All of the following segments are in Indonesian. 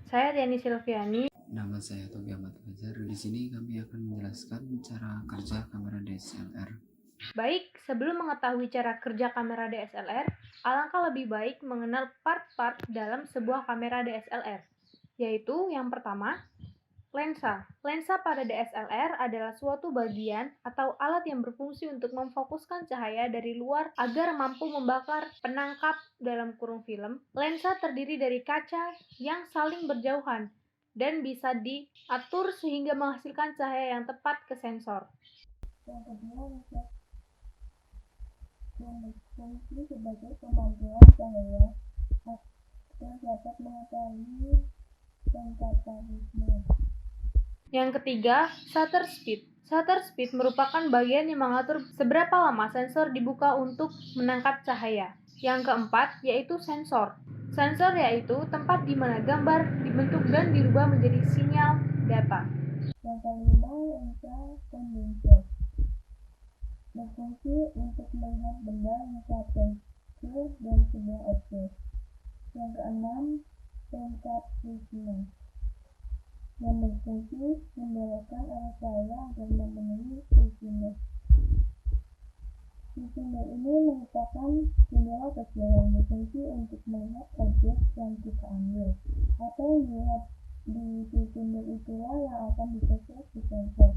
Saya Tiani Silviani. Nama saya Tobi Ahmad Fajar. Di sini kami akan menjelaskan cara kerja kamera DSLR. Baik, sebelum mengetahui cara kerja kamera DSLR, alangkah lebih baik mengenal part-part dalam sebuah kamera DSLR, yaitu yang pertama, lensa. Lensa pada DSLR adalah suatu bagian atau alat yang berfungsi untuk memfokuskan cahaya dari luar agar mampu membakar penangkap dalam kurung film. Lensa terdiri dari kaca yang saling berjauhan dan bisa diatur sehingga menghasilkan cahaya yang tepat ke sensor. Yang kedua, lensa yang berfungsi sebagai pemantulan cahaya yang dapat mengetahui sensatarisme. Yang ketiga, shutter speed. Shutter speed merupakan bagian yang mengatur seberapa lama sensor dibuka untuk menangkap cahaya. Yang keempat, yaitu sensor. Sensor yaitu tempat di mana gambar dibentuk dan dirubah menjadi sinyal data. Yang kelima, lensa kondenser. Berfungsi untuk melihat benda yang sangat kecil dan sebuah objek. Yang keenam, lensa prisma yang berfungsi membelokkan arah cahaya agar memenuhi viewfinder. Viewfinder ini merupakan jendela kecil yang berfungsi untuk melihat objek yang kita ambil atau yang dilihat di viewfinder itulah yang akan diproses di sensor.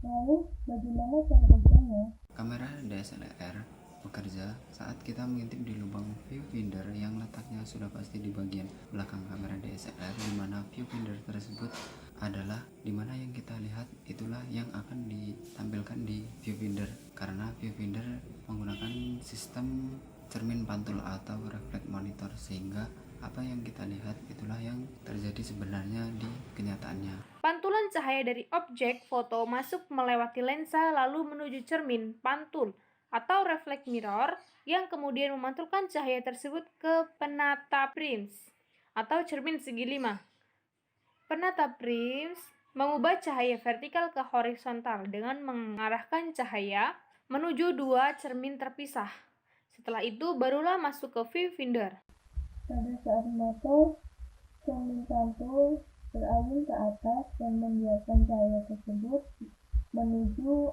Lalu, bagaimana cara kerjanya? Kamera DSLR bekerja saat kita mengintip di lubang viewfinder yang letaknya sudah pasti di bagian belakang kamera DSLR, di mana viewfinder tersebut adalah di mana yang kita lihat itulah yang akan ditampilkan di viewfinder, karena viewfinder menggunakan sistem cermin pantul atau reflect monitor, sehingga apa yang kita lihat itulah yang terjadi sebenarnya di kenyataannya. Pantulan cahaya dari objek foto masuk melewati lensa lalu menuju cermin pantul atau reflect mirror yang kemudian memantulkan cahaya tersebut ke penata prism atau cermin segi 5. Penata prism mengubah cahaya vertikal ke horizontal dengan mengarahkan cahaya menuju dua cermin terpisah. Setelah itu barulah masuk ke viewfinder. Pada saat motor, cermin pantul berayun ke atas dan membiarkan cahaya tersebut menuju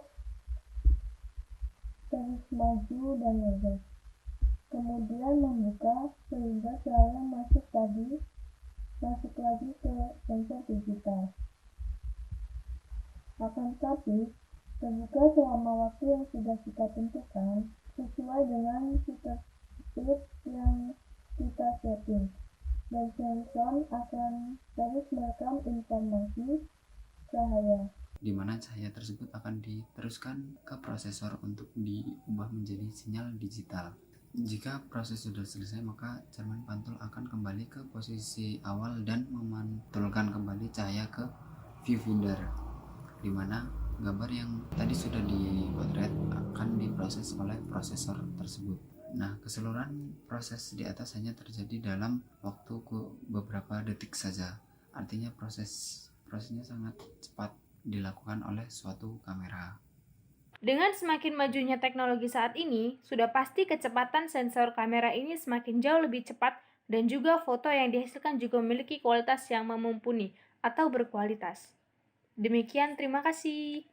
terus maju dan lurus. Kemudian membuka sehingga cahaya masuk lagi ke sensor digital. Akan tetapi, terbuka selama waktu yang sudah kita tentukan sesuai dengan shutter speed yang kita setting, dan sensor akan terus merekam informasi cahaya, Di mana cahaya tersebut akan diteruskan ke prosesor untuk diubah menjadi sinyal digital. Jika proses sudah selesai, maka cermin pantul akan kembali ke posisi awal dan memantulkan kembali cahaya ke viewfinder, di mana gambar yang tadi sudah dipotret akan diproses oleh prosesor tersebut. Nah, keseluruhan proses di atas hanya terjadi dalam waktu beberapa detik saja. Artinya prosesnya sangat cepat dilakukan oleh suatu kamera. Dengan semakin majunya teknologi saat ini, sudah pasti kecepatan sensor kamera ini semakin jauh lebih cepat dan juga foto yang dihasilkan juga memiliki kualitas yang mumpuni atau berkualitas. Demikian, terima kasih.